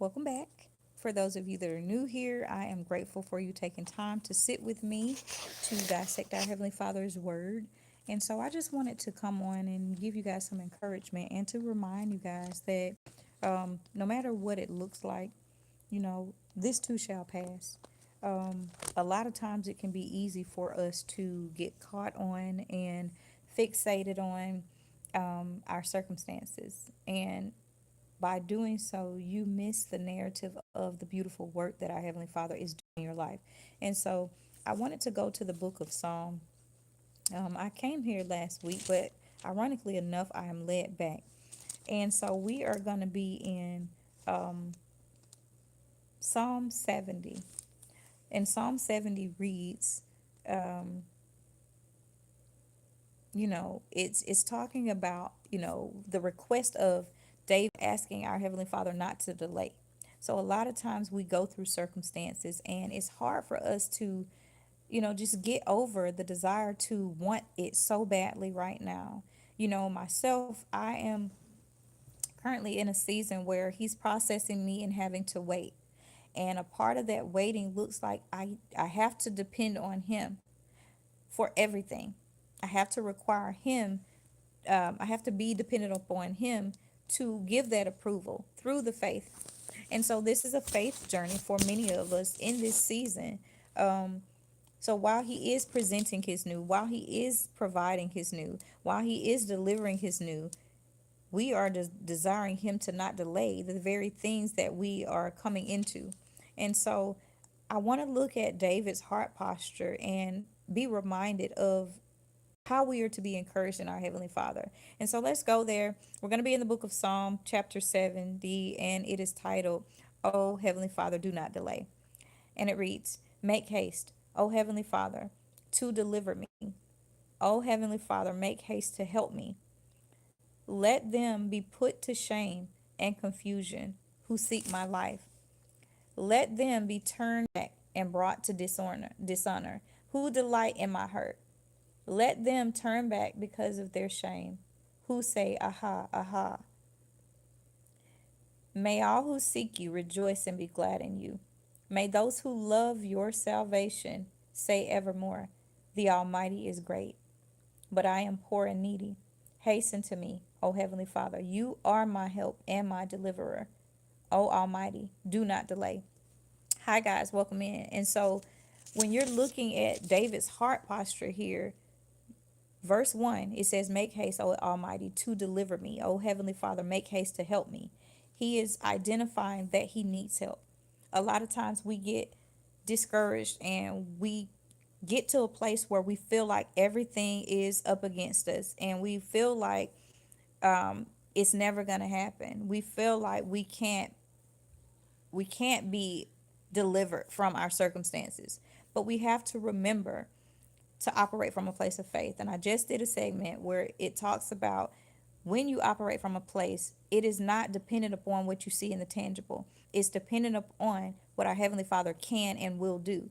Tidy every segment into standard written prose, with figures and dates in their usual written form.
Welcome back. For those of you that are new here, I am grateful for you taking time to sit with me to dissect our Heavenly Father's Word. And so I just wanted to come on and give you guys some encouragement and to remind you guys that no matter what it looks like, this too shall pass. A lot of times it can be easy for us to get caught on and fixated on our circumstances. And by doing so, you miss the narrative of the beautiful work that our Heavenly Father is doing in your life. And so I wanted to go to the book of Psalm. I came here last week, but ironically enough, I am led back. And so we are going to be in Psalm 70. And Psalm 70 reads, it's talking about, the request of David asking our Heavenly Father not to delay. So a lot of times we go through circumstances and it's hard for us to, just get over the desire to want it so badly right now. Myself, I am currently in a season where he's processing me and having to wait. And a part of that waiting looks like I have to depend on him for everything. I have to require him, I have to be dependent upon him to give that approval through the faith. And so this is a faith journey for many of us in this season. So while he is presenting his new, while he is providing his new, while he is delivering his new, we are desiring him to not delay the very things that we are coming into. And so I want to look at David's heart posture and be reminded of how we are to be encouraged in our Heavenly Father. And so let's go there. We're going to be in the book of Psalm, chapter 70, and it is titled, "Oh, Heavenly Father, do not delay." And it reads, "Make haste, O Heavenly Father, to deliver me. O Heavenly Father, make haste to help me. Let them be put to shame and confusion who seek my life. Let them be turned back and brought to dishonor who delight in my hurt. Let them turn back because of their shame, who say, Aha, aha. May all who seek you rejoice and be glad in you. May those who love your salvation say evermore, The Almighty is great, but I am poor and needy. Hasten to me, O Heavenly Father. You are my help and my deliverer. O Almighty, do not delay." Hi, guys, welcome in. And so when you're looking at David's heart posture here, verse 1, it says, "Make haste, O Almighty, to deliver me. O Heavenly Father, make haste to help me." He is identifying that he needs help. A lot of times we get discouraged and we get to a place where we feel like everything is up against us and we feel like it's never going to happen. We feel like we can't be delivered from our circumstances. But we have to remember to operate from a place of faith. And I just did a segment where it talks about when you operate from a place, it is not dependent upon what you see in the tangible. It's dependent upon what our Heavenly Father can and will do.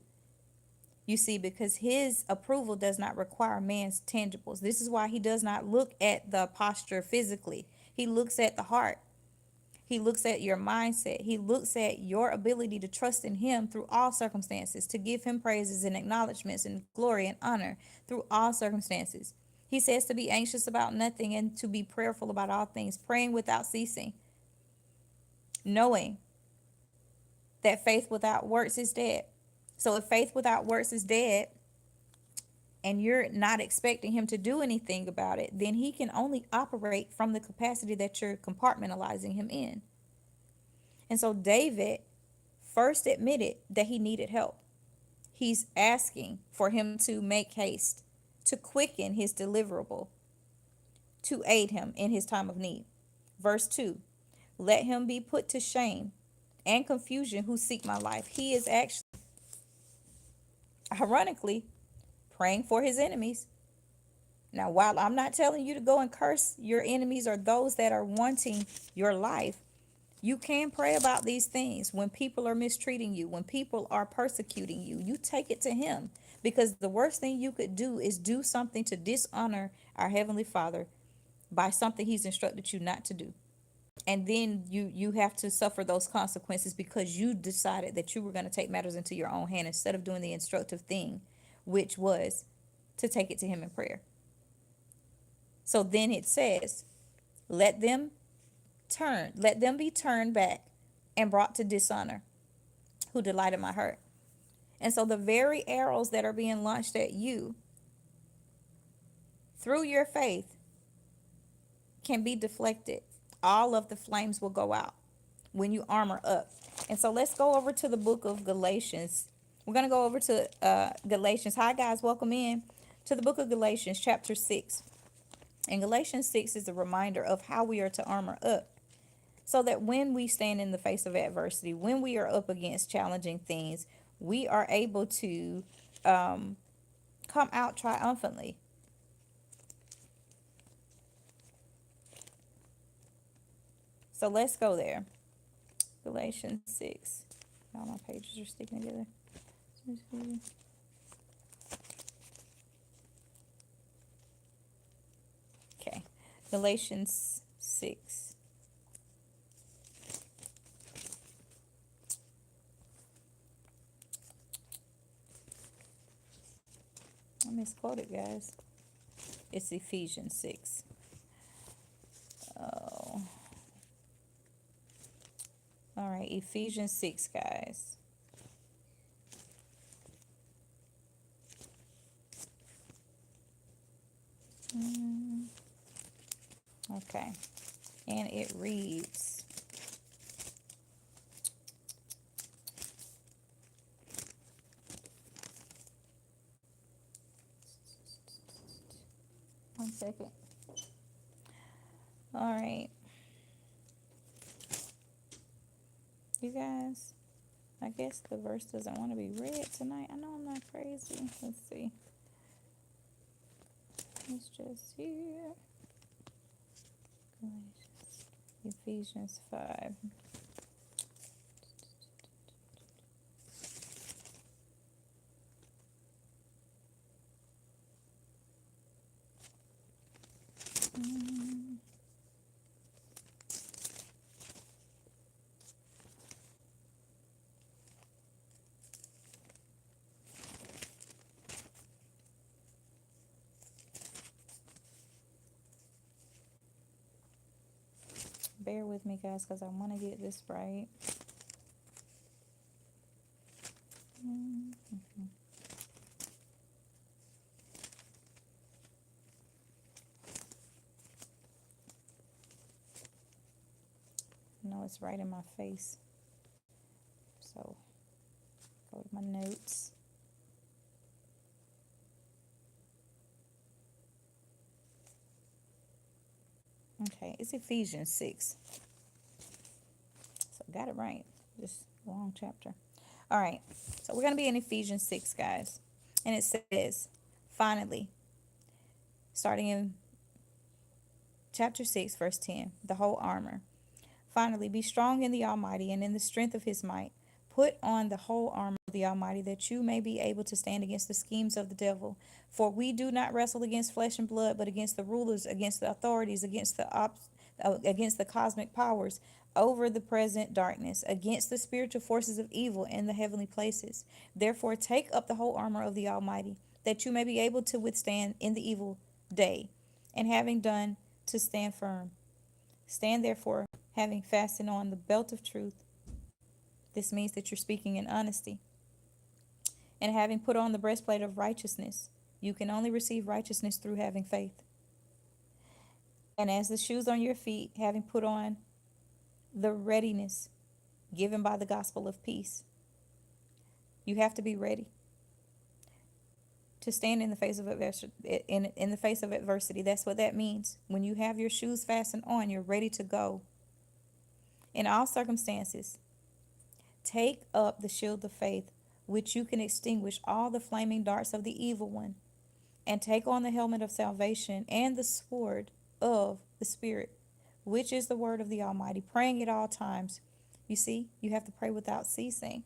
You see, because his approval does not require man's tangibles. This is why he does not look at the posture physically. He looks at the heart. He looks at your mindset. He looks at your ability to trust in him through all circumstances, to give him praises and acknowledgments and glory and honor through all circumstances. He says to be anxious about nothing and to be prayerful about all things, praying without ceasing, knowing that faith without works is dead. So if faith without works is dead, and you're not expecting him to do anything about it, then he can only operate from the capacity that you're compartmentalizing him in. And so David first admitted that he needed help. He's asking for him to make haste, to quicken his deliverable, to aid him in his time of need. Verse 2, "Let him be put to shame and confusion who seek my life." He is actually, ironically, praying for his enemies. Now, while I'm not telling you to go and curse your enemies or those that are wanting your life, you can pray about these things. When people are mistreating you, when people are persecuting you, you take it to him, because the worst thing you could do is do something to dishonor our Heavenly Father by something he's instructed you not to do. And then you have to suffer those consequences because you decided that you were going to take matters into your own hand instead of doing the instructive thing, which was to take it to him in prayer. So then it says, let them let them be turned back and brought to dishonor who delighted my hurt. And so the very arrows that are being launched at you through your faith can be deflected. All of the flames will go out when you armor up. And so let's go over to the book of Galatians. We're going to go over to Galatians. Hi, guys. Welcome in to the book of Galatians, chapter 6. And Galatians 6 is a reminder of how we are to armor up so that when we stand in the face of adversity, when we are up against challenging things, we are able to come out triumphantly. So let's go there. Galatians 6. All my pages are sticking together. Okay. Galatians 6. I misquoted, guys. It's Ephesians 6. Oh. All right, Ephesians 6, guys. Okay. And it reads, one second. All right. You guys, I guess the verse doesn't want to be read tonight. I know I'm not crazy. Let's see. It's just here. Ephesians 5. Bear with me, guys, because I want to get this right. No, it's right in my face. So, go to my notes. Okay, it's Ephesians 6. So, got it right. This long chapter. All right, so we're going to be in Ephesians 6, guys. And it says, finally, starting in chapter 6, verse 10, the whole armor. Finally, be strong in the Almighty and in the strength of his might. Put on the whole armor of the Almighty that you may be able to stand against the schemes of the devil. For we do not wrestle against flesh and blood, but against the rulers, against the authorities, against the cosmic powers over the present darkness, against the spiritual forces of evil in the heavenly places. Therefore, take up the whole armor of the Almighty, that you may be able to withstand in the evil day, and having done, to stand firm. Stand therefore, having fastened on the belt of truth. This means that you're speaking in honesty. And having put on the breastplate of righteousness. You can only receive righteousness through having faith. And as the shoes on your feet, having put on the readiness given by the gospel of peace. You have to be ready to stand in the face of adversity. In the face of adversity, that's what that means. When you have your shoes fastened on, you're ready to go. In all circumstances, take up the shield of faith, which you can extinguish all the flaming darts of the evil one, and take on the helmet of salvation and the sword of the Spirit, which is the word of the Almighty, praying at all times. You see, you have to pray without ceasing.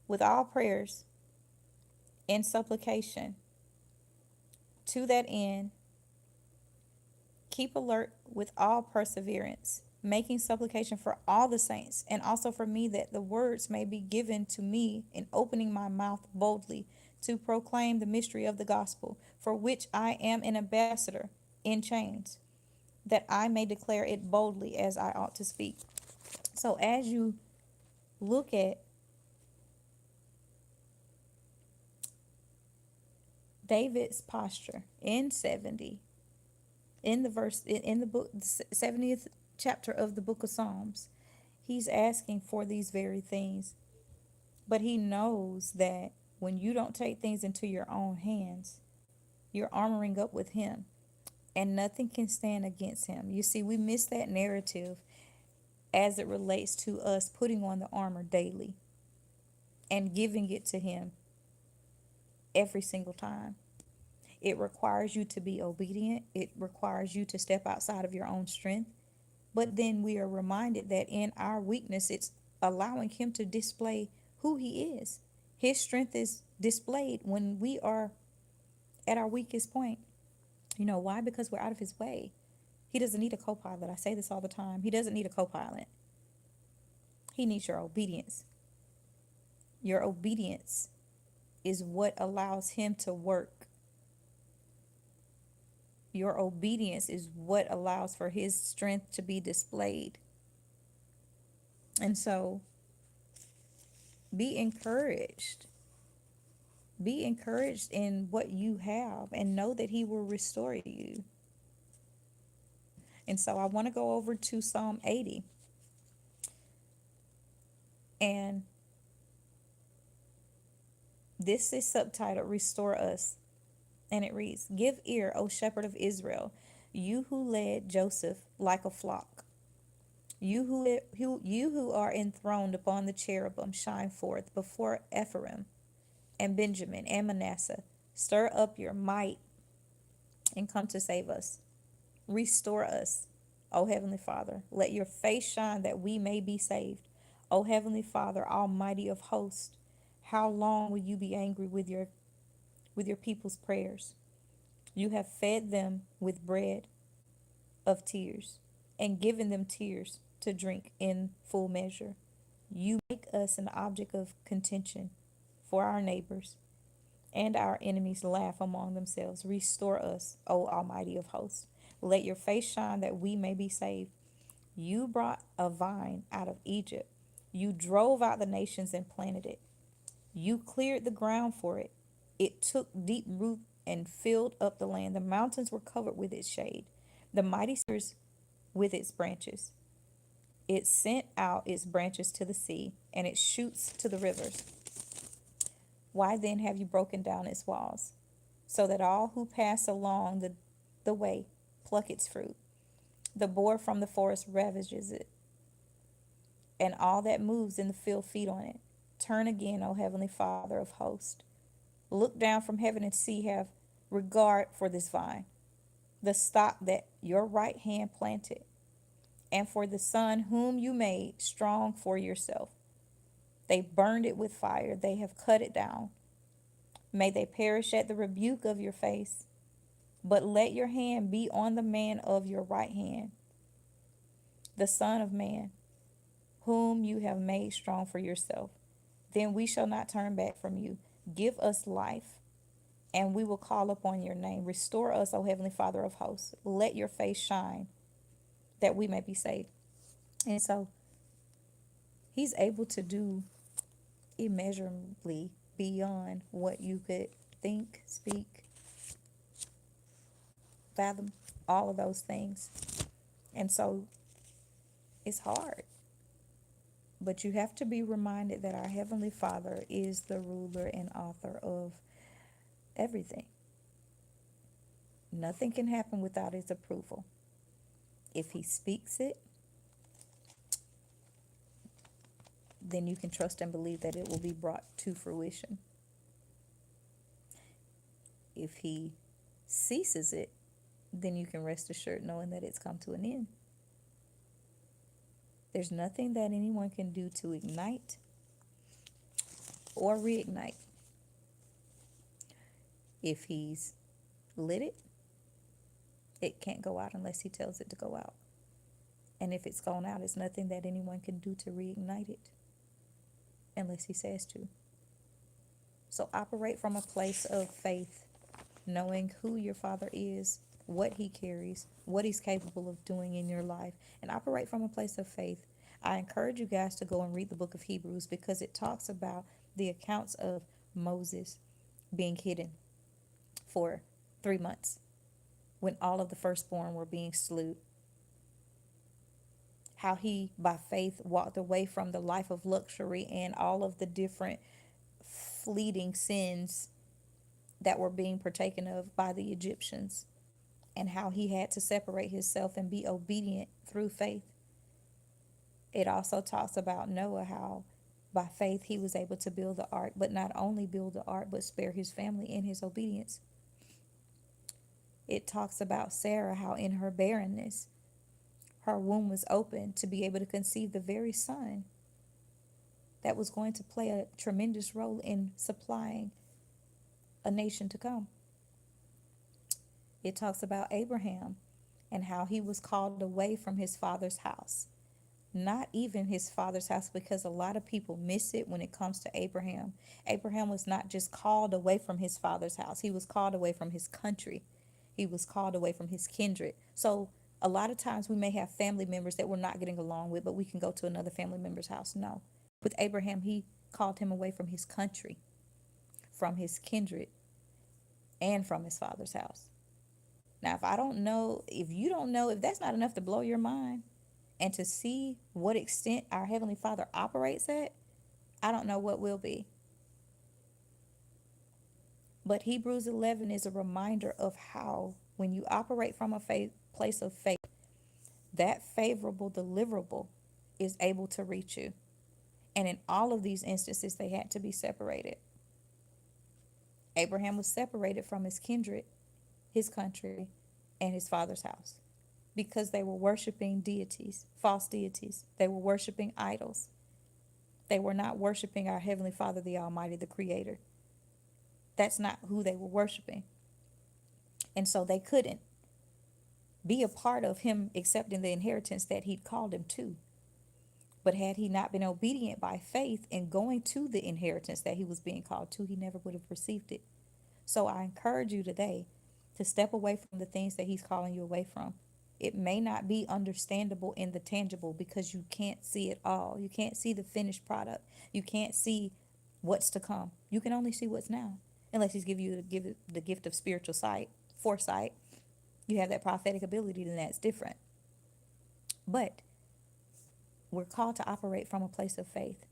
With all prayers and supplication. To that end, keep alert with all perseverance, making supplication for all the saints, and also for me, that the words may be given to me in opening my mouth boldly to proclaim the mystery of the gospel, for which I am an ambassador in chains, that I may declare it boldly as I ought to speak. So as you look at David's posture in 70, in the verse, in the book, 70th chapter of the book of Psalms, he's asking for these very things. But he knows that when you don't take things into your own hands, you're armoring up with him, and nothing can stand against him. You see, we miss that narrative as it relates to us putting on the armor daily and giving it to him every single time. It requires you to be obedient. It requires you to step outside of your own strength. But then we are reminded that in our weakness, it's allowing him to display who he is. His strength is displayed when we are at our weakest point. You know why? Because we're out of his way. He doesn't need a co-pilot. I say this all the time. He doesn't need a co-pilot. He needs your obedience. Your obedience is what allows him to work. Your obedience is what allows for his strength to be displayed. And so be encouraged. Be encouraged in what you have and know that he will restore you. And so I want to go over to Psalm 80. And this is subtitled Restore Us. And it reads, Give ear, O shepherd of Israel, you who led Joseph like a flock. You who are enthroned upon the cherubim, shine forth before Ephraim and Benjamin and Manasseh. Stir up your might and come to save us. Restore us, O Heavenly Father. Let your face shine that we may be saved. O Heavenly Father, Almighty of hosts, how long will you be angry with your people's prayers? You have fed them with bread of tears and given them tears to drink in full measure. You make us an object of contention for our neighbors, and our enemies laugh among themselves. Restore us, O Almighty of hosts. Let your face shine that we may be saved. You brought a vine out of Egypt. You drove out the nations and planted it. You cleared the ground for it. It took deep root and filled up the land. The mountains were covered with its shade, the mighty cedars with its branches. It sent out its branches to the sea, and its shoots to the rivers. Why then have you broken down its walls, so that all who pass along the way pluck its fruit? The boar from the forest ravages it, and all that moves in the field feed on it. Turn again, O Heavenly Father of hosts. Look down from heaven and see, have regard for this vine, the stock that your right hand planted, and for the son whom you made strong for yourself. They burned it with fire. They have cut it down. May they perish at the rebuke of your face. But let your hand be on the man of your right hand, the Son of Man, whom you have made strong for yourself. Then we shall not turn back from you. Give us life, and we will call upon your name. Restore us, O Heavenly Father of hosts. Let your face shine, that we may be saved. And so he's able to do immeasurably beyond what you could think, speak, fathom, all of those things. And so it's hard. But you have to be reminded that our Heavenly Father is the ruler and author of everything. Nothing can happen without his approval. If he speaks it, then you can trust and believe that it will be brought to fruition. If he ceases it, then you can rest assured knowing that it's come to an end. There's nothing that anyone can do to ignite or reignite. If he's lit it, It can't go out unless he tells it to go out. And if it's gone out, it's nothing that anyone can do to reignite it unless he says to. So operate from a place of faith, knowing who your Father is, what he carries, what he's capable of doing in your life, and operate from a place of faith. I encourage you guys to go and read the book of Hebrews because it talks about the accounts of Moses being hidden for 3 months when all of the firstborn were being slew. How he, by faith, walked away from the life of luxury and all of the different fleeting sins that were being partaken of by the Egyptians, and how he had to separate himself and be obedient through faith. It also talks about Noah, how by faith he was able to build the ark, but not only build the ark, but spare his family in his obedience. It talks about Sarah, how in her barrenness, her womb was open to be able to conceive the very son that was going to play a tremendous role in supplying a nation to come. It talks about Abraham and how he was called away from his father's house. Not even his father's house, because a lot of people miss it when it comes to Abraham. Abraham was not just called away from his father's house, he was called away from his country. He was called away from his kindred. So a lot of times we may have family members that we're not getting along with, but we can go to another family member's house. No. With Abraham, he called him away from his country, from his kindred, and from his father's house. Now, if you don't know, if that's not enough to blow your mind and to see what extent our Heavenly Father operates at, I don't know what will be. But Hebrews 11 is a reminder of how, when you operate from a place of faith, that favorable deliverable is able to reach you. And in all of these instances, they had to be separated. Abraham was separated from his kindred, his country, and his father's house because they were worshiping deities, false deities. They were worshiping idols. They were not worshiping our Heavenly Father, the Almighty, the Creator. That's not who they were worshiping. And so they couldn't be a part of him accepting the inheritance that he'd called him to. But had he not been obedient by faith in going to the inheritance that he was being called to, he never would have received it. So I encourage you today to step away from the things that he's calling you away from. It may not be understandable in the tangible because you can't see it all. You can't see the finished product. You can't see what's to come. You can only see what's now, unless he's give you the gift of spiritual sight, foresight. You have that prophetic ability, then that's different. But we're called to operate from a place of faith.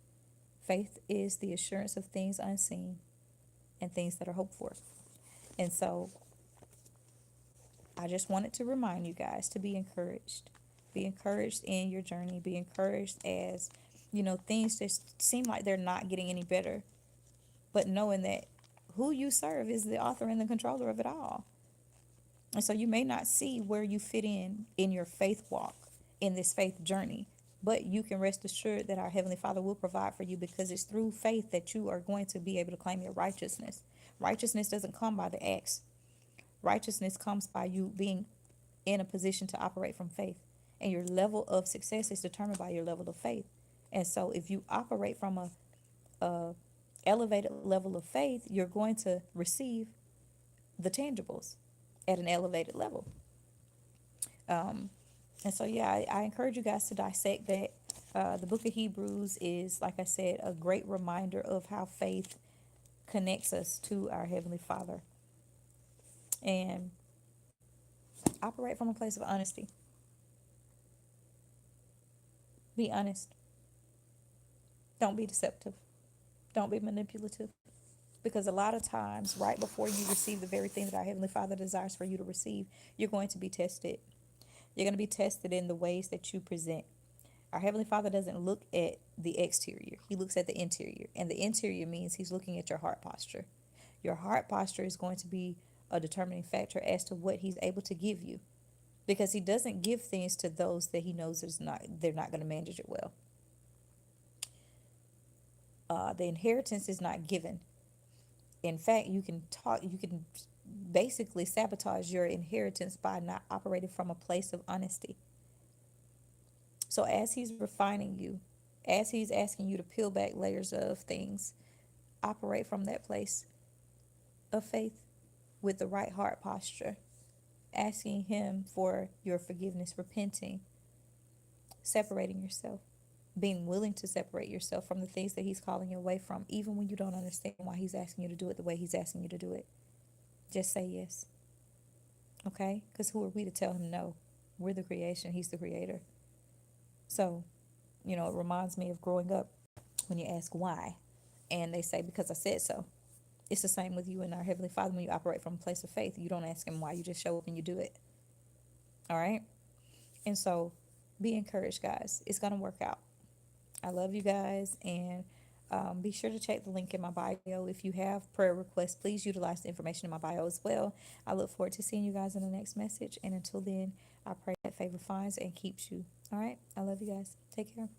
Faith is the assurance of things unseen and things that are hoped for. And so I just wanted to remind you guys to be encouraged. Be encouraged in your journey. Be encouraged as, things just seem like they're not getting any better. But knowing that who you serve is the author and the controller of it all. And so you may not see where you fit in your faith walk, in this faith journey. But you can rest assured that our Heavenly Father will provide for you, because it's through faith that you are going to be able to claim your righteousness. Righteousness doesn't come by the acts. Righteousness comes by you being in a position to operate from faith. And your level of success is determined by your level of faith. And so if you operate from a elevated level of faith, you're going to receive the tangibles at an elevated level. And so, yeah, I encourage you guys to dissect that. The book of Hebrews is, like I said, a great reminder of how faith connects us to our Heavenly Father. And operate from a place of honesty. Be honest. Don't be deceptive. Don't be manipulative. Because a lot of times, right before you receive the very thing that our Heavenly Father desires for you to receive, you're going to be tested. You're going to be tested in the ways that you present. Our Heavenly Father doesn't look at the exterior. He looks at the interior. And the interior means he's looking at your heart posture. Your heart posture is going to be a determining factor as to what he's able to give you. Because he doesn't give things to those that he knows they're not going to manage it well. The inheritance is not given. In fact, you can basically sabotage your inheritance by not operating from a place of honesty. So as he's refining you, as he's asking you to peel back layers of things, operate from that place of faith with the right heart posture, asking him for your forgiveness, repenting, separating yourself, being willing to separate yourself from the things that he's calling you away from, even when you don't understand why he's asking you to do it the way he's asking you to do it. Just say yes, okay? Because who are we to tell him no? We're the creation, he's the creator. So, it reminds me of growing up when you ask why, and they say, because I said so. It's the same with you and our Heavenly Father when you operate from a place of faith. You don't ask him why, you just show up and you do it. All right? And so be encouraged, guys. It's going to work out. I love you guys, and be sure to check the link in my bio. If you have prayer requests, please utilize the information in my bio as well. I look forward to seeing you guys in the next message. And until then, I pray that favor finds and keeps you. All right. I love you guys. Take care.